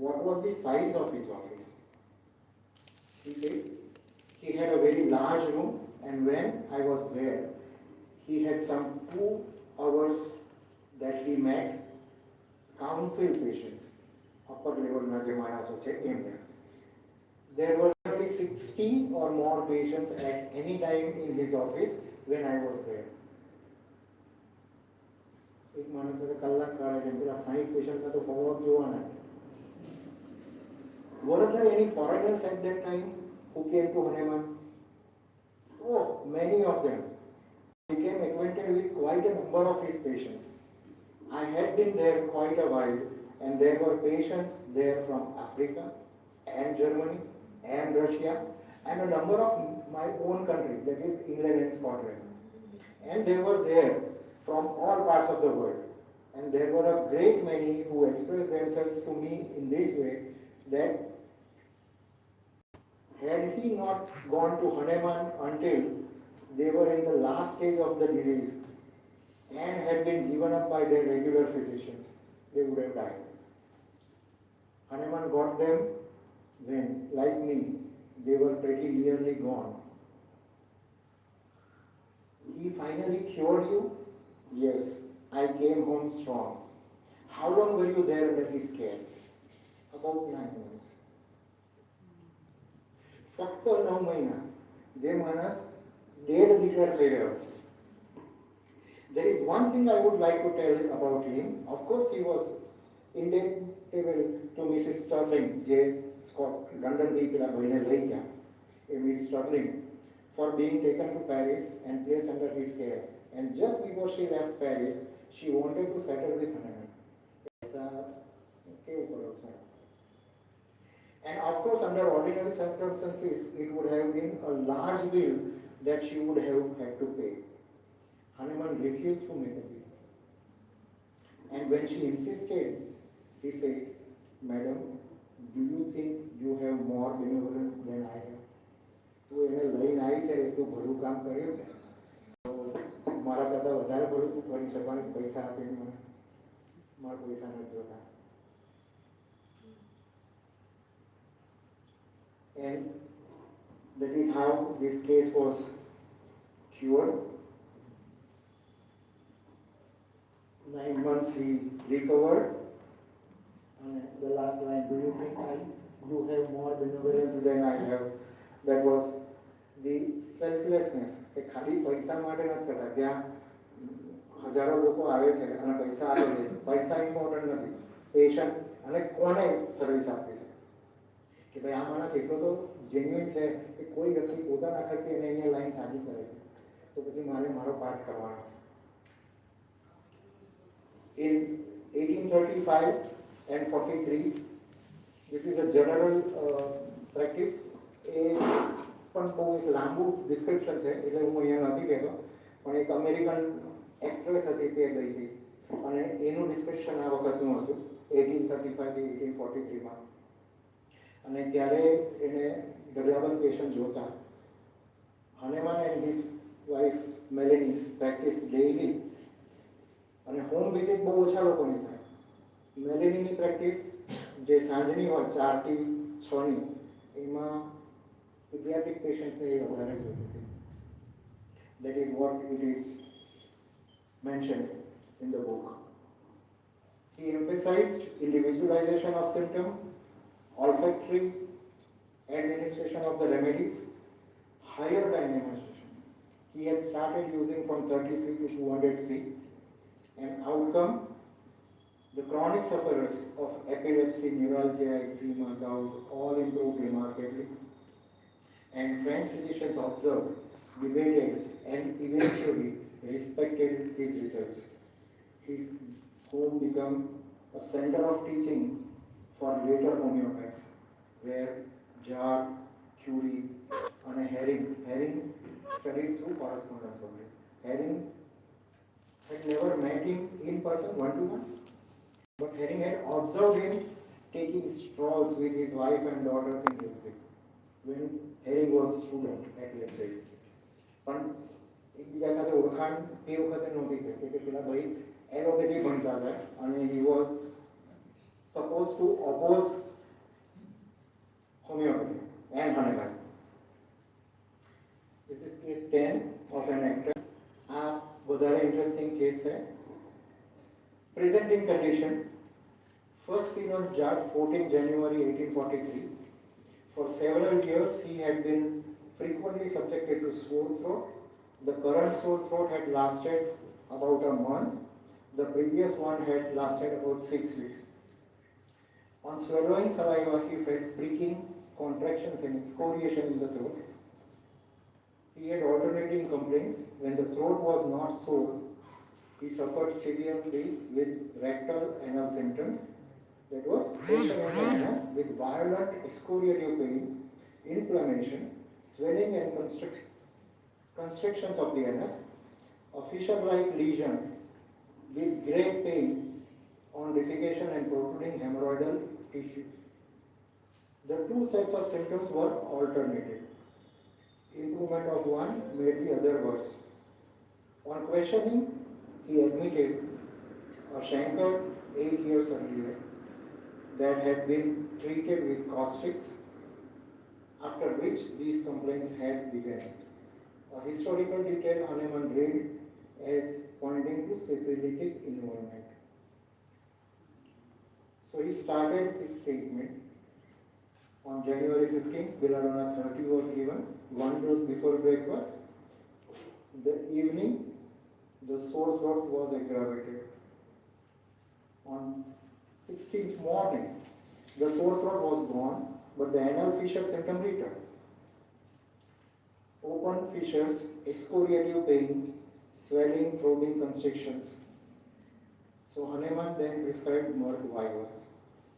what was the size of his office. He said he had a very large room, and when I was there, he had some 2 hours that he met council patients, upper level na. There were only 60 or more patients at any time in his office when I was there. એક માણસ કલાક કાઢે છે પેલા 60 પેશન્ટના તો follow up જોવાના છે. Were there any foreigners at that time who came to Hanuman? Oh, many of them. I became acquainted with quite a number of his patients. I had been there quite a while, and there were patients there from Africa and Germany and Russia and a number of my own country, that is England and Scotland. And they were there from all parts of the world. And there were a great many who expressed themselves to me in this way, that had he not gone to Hanuman until they were in the last stage of the disease and had been given up by their regular physicians, they would have died. Hanuman got them when, like me, they were pretty nearly gone. He finally cured you? Yes, I came home strong. How long were you there under his care? About 9 months. ફક્ત 9 મહિના જે માણસ dead declare થઈ રહ્યો છે. There is one thing I would like to tell about him. Of course, he was indebted to Mrs. Sterling, જે London થી પેલા ભાઈને લઈ ગયા, Miss Sterling, for being taken to Paris and placed under his care. And just before she left Paris, she wanted to settle with Hanuman. And of course, under ordinary circumstances, it would have been a large bill that she would have had to pay. Hanuman refused to make a bill. And when she insisted, he said, "Madam, do you think you have more benevolence than I have? તું એને લઈને આવી છે, એટલું ભલું કામ કર્યું છે, તો મારા કરતાં વધારે ભલું તું કરી શકવાની, પૈસા આપીને મને, મારા પૈસા નથી જોતા." And that is how this case was cured. 9 months he recovered. And the last line, "Do you think you have more benevolence than I have?" That was the selflessness. કે ખાલી પૈસા માટે નથી કરતા. જ્યાં હજારો લોકો આવે છે અને પૈસા આપે છે, પૈસા ઇમ્પોર્ટન્ટ નથી, પેશન્ટ અને કોને સર્વિસ આપવી છે. કે ભાઈ આ માણસ એટલો તો જેન્યુઇન છે કે કોઈ વ્યક્તિ પોતાના ખર્ચે એને અહીંયા લાઈન સાજી કરે છે, તો પછી મારે મારો પાર્ટ કરવાનો છે. In 1835 and 43, this is a general practice. એ પણ બહુ એક લાંબુ ડિસ્ક્રિપ્શન છે, એટલે હું અહીંયા નથી કહેતો, પણ એક અમેરિકન એક્ટ્રેસ હતી તે ગઈ હતી અને એનું ડિસ્ક્રિપ્શન આ વખતનું હતું 1835 થી 1843માં. અને ત્યારે એને ગઢાબંધ પેશન્ટ જોતા. Hanuman and his wife Melanie practice daily, અને હોમ વિઝિટ બહુ ઓછા લોકોની થાય. મેલેનીની પ્રેક્ટિસ જે સાંજની હોય 4 થી 6ની, એમાં pediatric patients are વધારે જોતી હતી. That is what it is mentioned in the book. He emphasized individualization of symptoms, olfactory administration of the remedies, higher dynamization. He had started using from 30C to 200C, and outcome, the chronic sufferers of epilepsy, neuralgia, eczema, gout all improved remarkably. And French physicians observed, debated, and eventually respected his results. His home became a center of teaching for later homeopaths, where Jar, Curie, and Herring studied through correspondence only. Herring had never met him in person one-to-one, but Herring had observed him taking strolls with his wife and daughters in Leipzig when Herring was student at Leipzig. પણ એકબીજા સાથે ઓળખાણ તે વખતે નહોતી થઈ કે પેલા ભાઈ એલોપેથી ભણતા હતા અને he was supposed to oppose homeopathy and Hahnemann. This is case 10 of an actor. આ વધારે ઇન્ટરેસ્ટિંગ કેસ છે. Presenting condition. First seen on Judge 14 January 1843. For several years he had been frequently subjected to sore throat. The current sore throat had lasted about a month. The previous one had lasted about 6 weeks. On swallowing saliva, he felt pricking, contractions and excoriation in the throat. He had alternating complaints. When the throat was not sore, he suffered severely with rectal anal symptoms. That was pressure in the anus with violent excoriative pain, inflammation, swelling and constrictions of the anus, a fissure-like lesion with great pain on defecation and protruding hemorrhoidal tissues. The two sets of symptoms were alternative. Improvement of one made the other worse. On questioning, he admitted a chancre 8 years earlier that had been treated with caustics, after which these complaints had begun. A historical detail Hahnemann read as pointing to syphilitic involvement. So he started his treatment. On January 15th, belladonna 30 was given, 1 dose before breakfast. The evening, the sore throat was aggravated. On 16th morning, the sore throat was gone, but the anal fissure symptom returned. Open fissures, excoriative pain, swelling, throbbing constrictions. So Hahnemann then prescribed Merck virus,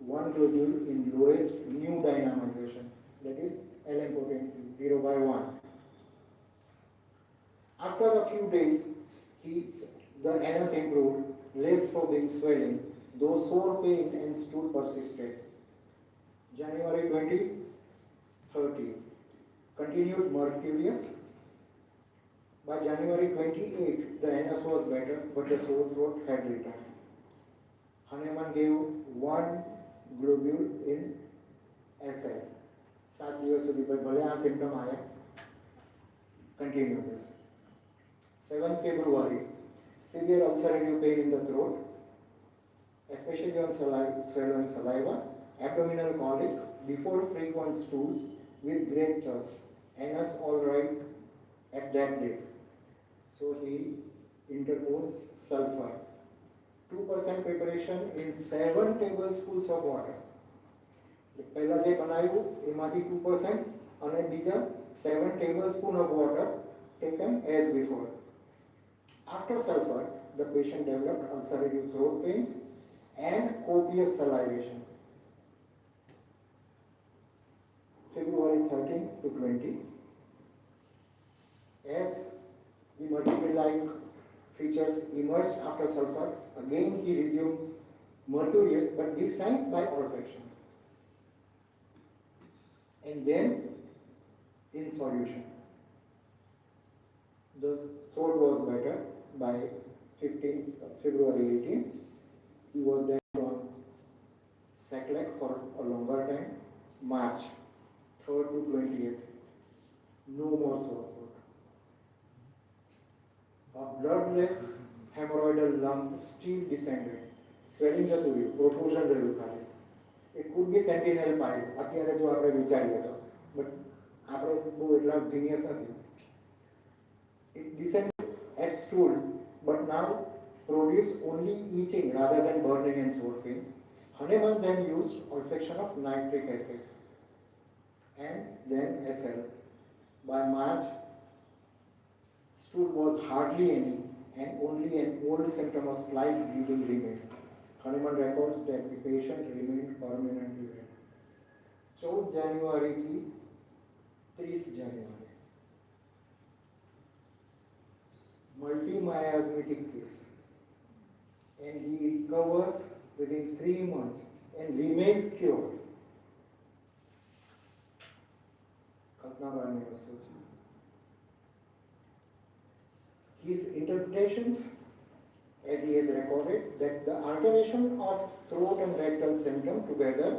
1 globule in lowest new dynamization, that is LM potency, 0/1. After a few days, the anus improved, less throbbing, swelling, though sore pain and stool persisted. January 2030, continued mercurius. By January 28, the anus was better, but the sore throat had returned. Hahnemann gave 1 globule in SL. 7 દિવસ સુધી ભલે આ symptom આવ્યા, continue this. 7th February, severe ulcerative pain in the throat, especially on swallowing saliva, abdominal colic, before frequent stools with great thirst, anus all right at that day. So he interposed sulfur, 2% preparation in 7 tablespoons of water. પહેલા જે બનાવ્યું એમાંથી 2% અને બીજા 7 tablespoons of water taken as before. After sulfur, the patient developed ulcerative throat pains and copious salivation. February 13 to 20, as the mercury-like features emerged after sulfur, again he resumed mercurius, but this time by olfaction. And then in solution. The throat was better by February 18. He was there on Saclec for a longer time. March 3rd to 28th. No more sore throat. A bloodless hemorrhoidal lump still descended. Swelling the tube, protrusion રહ્યું ખાલી. It could be sentinel pile. અત્યારે જો આપણે વિચારીએ તો, but આપણે બહુ એટલા genius નથી. It descended at stool, but now produced only itching rather than burning and sore pain. Hahnemann then used olfaction of nitric acid and then SL. By March, stool was hardly any and only an old symptom of slight bleeding remained. Hahnemann records that the patient remained permanently red. 14 January to 30 January. Multi-miasmatic case. And he recovers within 3 months and remains cured. His interpretations, as he has recorded, that the alternation of throat and rectal symptom together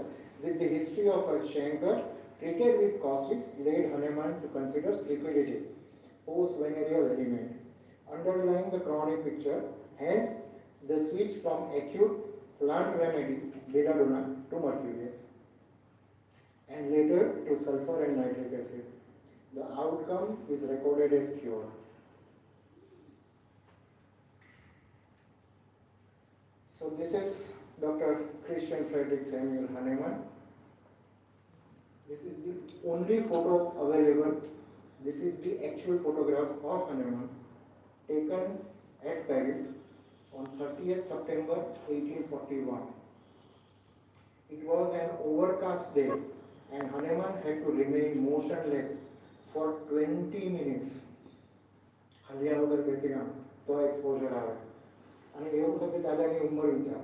with the history of a chancre treated with caustics led Hahnemann to consider syphilitic post-venereal element underlying the chronic picture, hence the switch from acute plant remedy belladonna to mercurius and later to sulfur and nitric acid. The outcome is recorded as cure. So this is Dr. Christian Friedrich Samuel Hahnemann. This is the only photo available. This is the actual photograph of Hahnemann taken at Paris on 30th September 1841. It was an overcast day and Hahnemann had to remain motionless for 20 minutes. હલ્યા વગર બેસી ગયા તો exposure આવે અને એવું તો કે દાદાની ઉંમર વિચાર.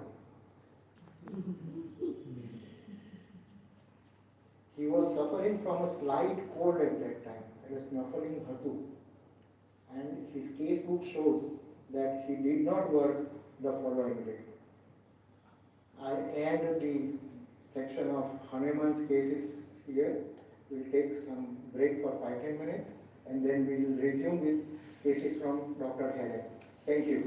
He was suffering from a slight cold at that time. It was snuffling હતું. And his casebook shows that he did not work the following day. I end the section of Hahnemann's cases here. We'll take some break for 5-10 minutes and then we will resume with cases from Dr. Helen. Thank you.